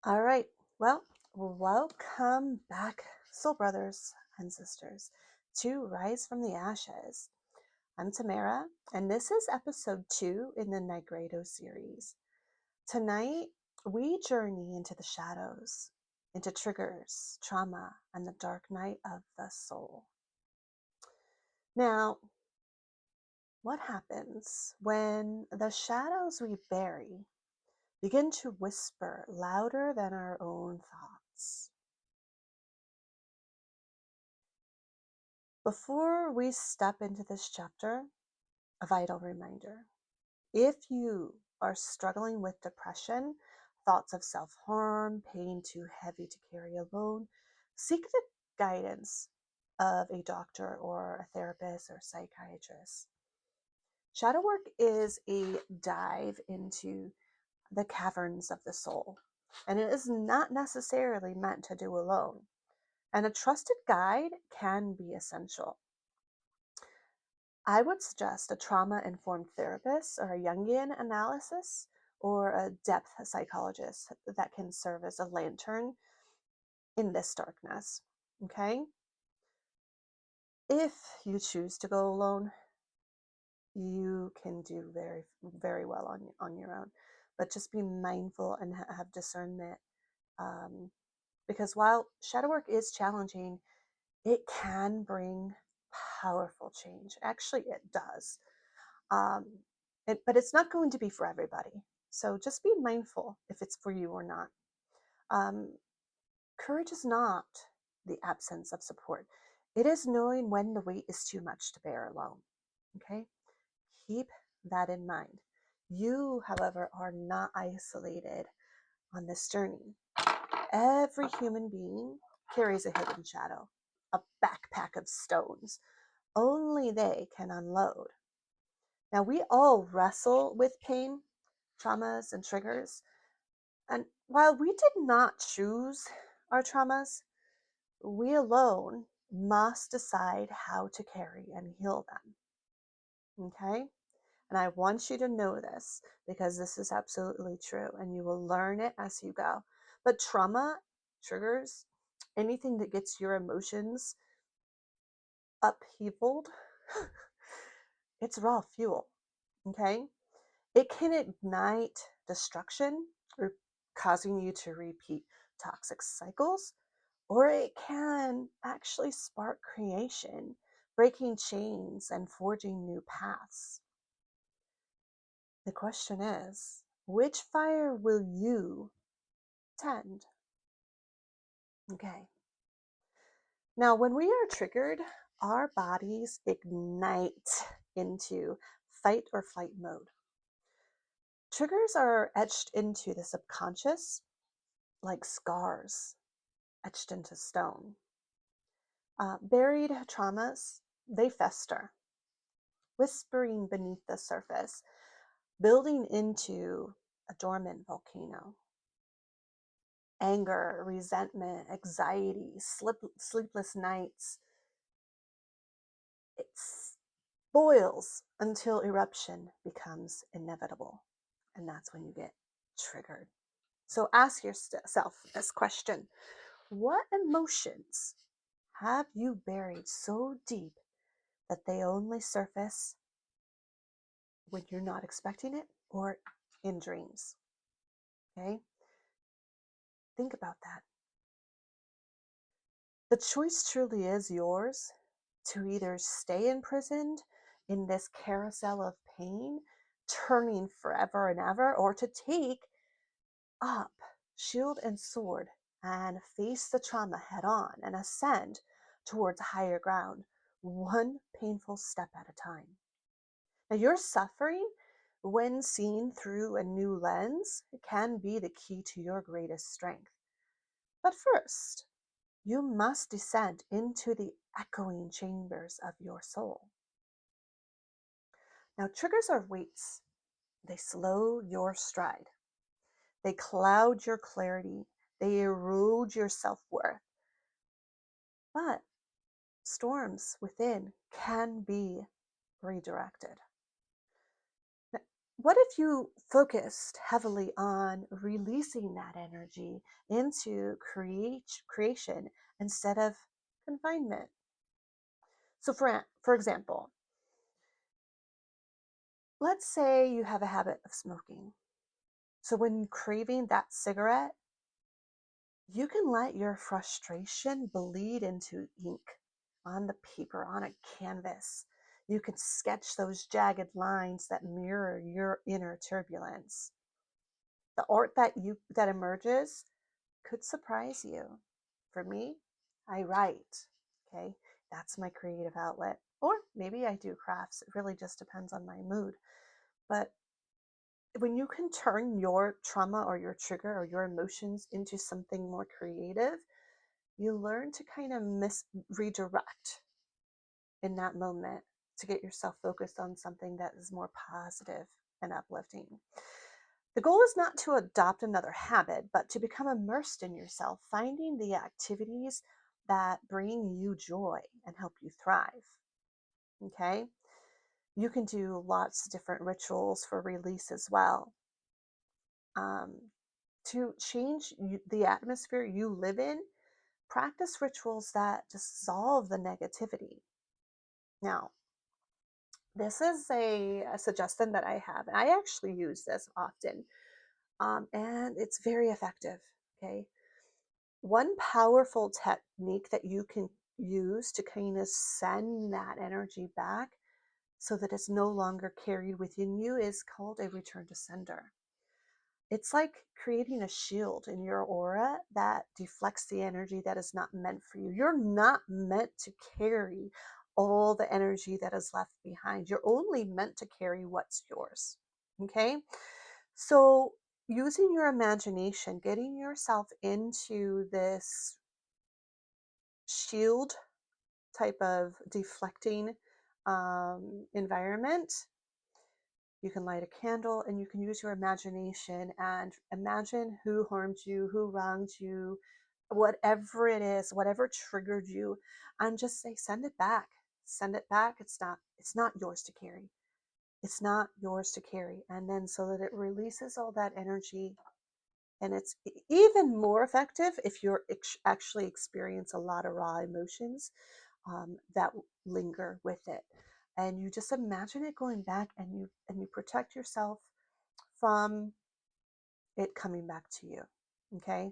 All right. Well, welcome back, soul brothers and sisters, to Rise from the Ashes. I'm Tamara, and this is episode 2 in the Nigredo series. Tonight, we journey into the shadows, into triggers, trauma, and the dark night of the soul. Now, what happens when the shadows we bury begin to whisper louder than our own thoughts? Before we step into this chapter, a vital reminder. If you are struggling with depression, thoughts of self harm, pain too heavy to carry alone, seek the guidance of a doctor or a therapist or psychiatrist. Shadow work is a dive into the caverns of the soul, and it is not necessarily meant to do alone. And a trusted guide can be essential. I would suggest a trauma-informed therapist or a Jungian analysis or a depth psychologist that can serve as a lantern in this darkness. Okay? If you choose to go alone, you can do very, very well on your own. But just be mindful and have discernment. Because while shadow work is challenging, it can bring powerful change. Actually, it does. Um, but it's not going to be for everybody. So just be mindful if it's for you or not. Um, Courage is not the absence of support. It is knowing when the weight is too much to bear alone. Okay? Keep that in mind. You, however, are not isolated on this journey. Every human being carries a hidden shadow, a backpack of stones. Only they can unload. Now, we all wrestle with pain, traumas, and triggers. And while we did not choose our traumas, we alone must decide how to carry and heal them. Okay? And I want you to know this because this is absolutely true and you will learn it as you go. But trauma, triggers, anything that gets your emotions upheavaled, it's raw fuel. Okay? It can ignite destruction, causing you to repeat toxic cycles, or it can actually spark creation, breaking chains and forging new paths. The question is, which fire will you tend? Okay. Now, when we are triggered, our bodies ignite into fight or flight mode. Triggers are etched into the subconscious like scars etched into stone. Buried traumas, they fester, whispering beneath the surface, building into a dormant volcano. Anger, resentment, anxiety, sleepless nights. It boils until eruption becomes inevitable. And that's when you get triggered. So ask yourself this question: what emotions have you buried so deep that they only surface when you're not expecting it or in dreams? Okay? Think about that. The choice truly is yours to either stay imprisoned in this carousel of pain, turning forever and ever, or to take up shield and sword and face the trauma head on and ascend towards higher ground, one painful step at a time. Now, your suffering, when seen through a new lens, can be the key to your greatest strength. But first, you must descend into the echoing chambers of your soul. Now, triggers are weights. They slow your stride. They cloud your clarity. They erode your self-worth. But storms within can be redirected. What if you focused heavily on releasing that energy into creation instead of confinement? So, for example, let's say you have a habit of smoking. So, when craving that cigarette, you can let your frustration bleed into ink on the paper, on a canvas. You can sketch those jagged lines that mirror your inner turbulence. The art that emerges could surprise you. For me, I write. Okay, that's my creative outlet. Or maybe I do crafts. It really just depends on my mood. But when you can turn your trauma or your trigger or your emotions into something more creative, you learn to kind of redirect in that moment to get yourself focused on something that is more positive and uplifting. The goal is not to adopt another habit, but to become immersed in yourself, finding the activities that bring you joy and help you thrive. Okay? You can do lots of different rituals for release as well. To change the atmosphere you live in, practice rituals that dissolve the negativity. Now, this is a suggestion that I have, and I actually use this often, and it's very effective. Okay. One powerful technique that you can use to kind of send that energy back so that it's no longer carried within you is called a return to sender. It's like creating a shield in your aura that deflects the energy that is not meant for you. You're not meant to carry all the energy that is left behind. You're only meant to carry what's yours. Okay? So, using your imagination, getting yourself into this shield type of deflecting environment. You can light a candle and you can use your imagination and imagine who harmed you, who wronged you, whatever it is, whatever triggered you, and just say, send it back. Send it back. It's not yours to carry. It's not yours to carry. And then so that it releases all that energy. And it's even more effective if you're actually experience a lot of raw emotions that linger with it, and you just imagine it going back, and you protect yourself from it coming back to you. Okay,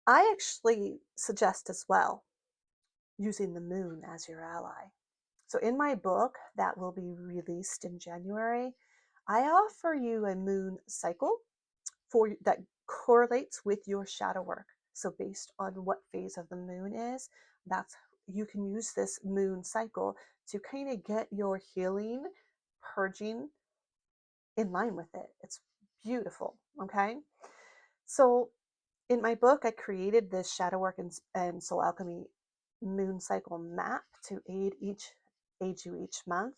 I actually suggest as well using the moon as your ally. So in my book that will be released in January, I offer you a moon cycle for that correlates with your shadow work. So based on what phase of the moon is, that's you can use this moon cycle to kind of get your healing, purging in line with it. It's beautiful. Okay. So in my book, I created this shadow work and soul alchemy moon cycle map to aid you each month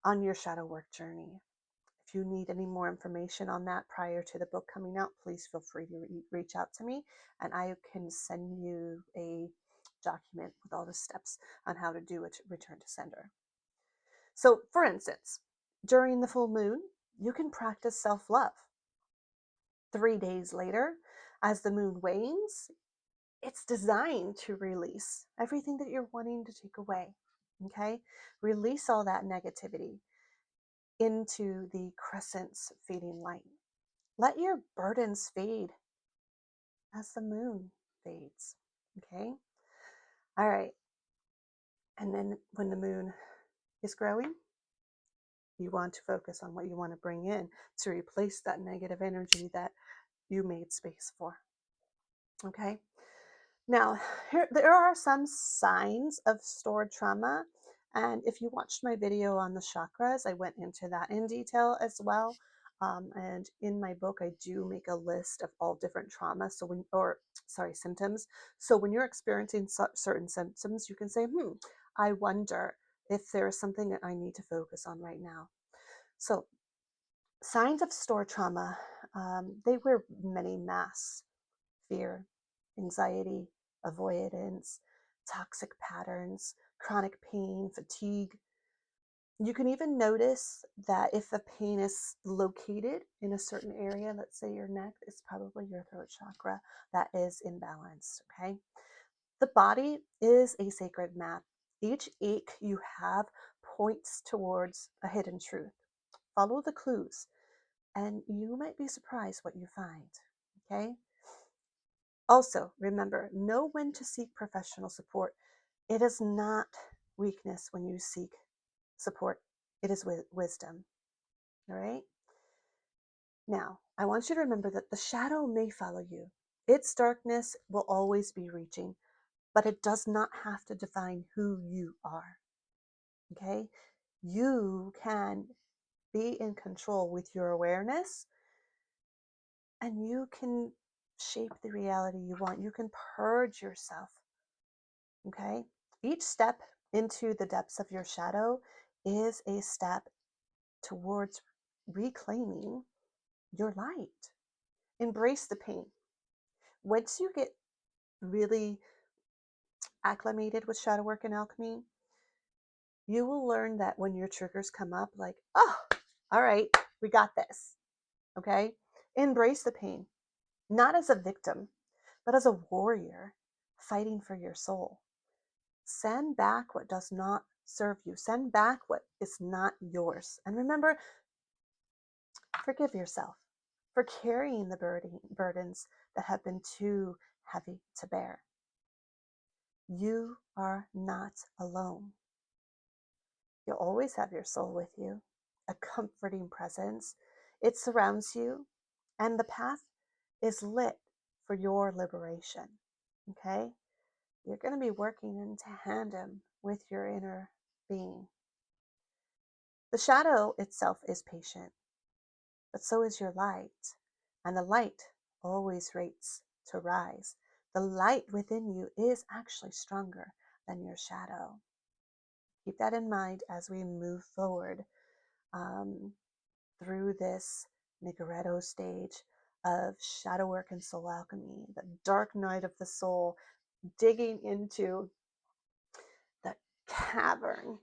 on your shadow work journey. If you need any more information on that prior to the book coming out, please feel free to reach out to me, and I can send you a document with all the steps on how to do it, return to sender. So, for instance, during the full moon, you can practice self love. 3 days later, as the moon wanes, it's designed to release everything that you're wanting to take away. Okay? Release all that negativity into the crescent's fading light. Let your burdens fade as the moon fades. Okay? All right. And then when the moon is growing, you want to focus on what you want to bring in to replace that negative energy that you made space for. Okay? Now, there are some signs of stored trauma. And if you watched my video on the chakras, I went into that in detail as well. And in my book, I do make a list of all different trauma. Symptoms. So when you're experiencing certain symptoms, you can say, I wonder if there's something that I need to focus on right now. So signs of stored trauma, they wear many masks: fear, anxiety, avoidance, toxic patterns, chronic pain, fatigue, You can even notice that if the pain is located in a certain area, let's say your neck, it's probably your throat chakra that is imbalanced, okay? The body is a sacred map. Each ache you have points towards a hidden truth. Follow the clues, and you might be surprised what you find, okay? Also, remember, know when to seek professional support. It is not weakness when you seek support, it is wisdom, all right? Now, I want you to remember that the shadow may follow you. Its darkness will always be reaching, but it does not have to define who you are, okay? You can be in control with your awareness, and you can shape the reality you want. You can purge yourself, okay? Each step into the depths of your shadow is a step towards reclaiming your light. Embrace the pain. Once you get really acclimated with shadow work and alchemy, you will learn that when your triggers come up, like, oh, all right, we got this, okay? Embrace the pain, not as a victim, but as a warrior fighting for your soul. Send back what does not serve you, send back what is not yours. And remember, forgive yourself for carrying the burdens that have been too heavy to bear. You are not alone. You'll always have your soul with you, a comforting presence. It surrounds you, and the path is lit for your liberation. Okay? You're going to be working in tandem with your inner being. The shadow itself is patient, but so is your light. And the light always rates to rise. The light within you is actually stronger than your shadow. Keep that in mind as we move forward through this Nigredo stage of shadow work and soul alchemy, the dark night of the soul, digging into the cavern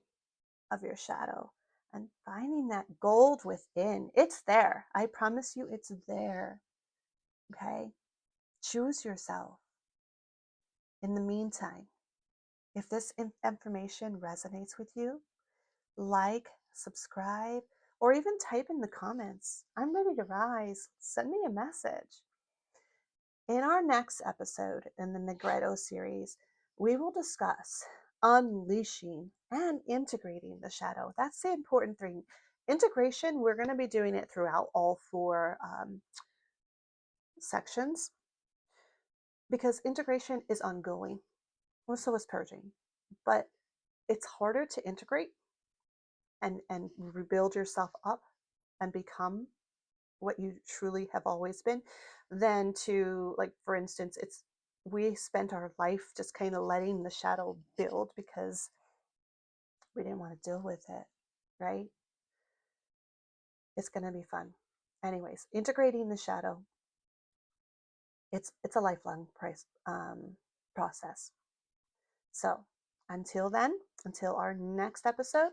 of your shadow and finding that gold within. It's there. I promise you, it's there. Okay? Choose yourself. In the meantime, if this information resonates with you, like, subscribe, or even type in the comments. I'm ready to rise. Send me a message. In our next episode in the Nigredo series, we will discuss unleashing and integrating the shadow. That's the important thing. Integration, we're going to be doing it throughout all four sections because integration is ongoing. Well, so is purging. But it's harder to integrate and rebuild yourself up and become what you truly have always been than to, like, for instance, we spent our life just kind of letting the shadow build because we didn't want to deal with it, right? It's going to be fun. Anyways, integrating the shadow, it's a lifelong process. So until then, until our next episode,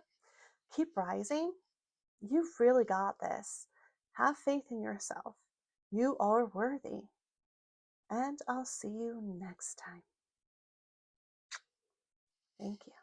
keep rising. You've really got this. Have faith in yourself. You are worthy. And I'll see you next time. Thank you.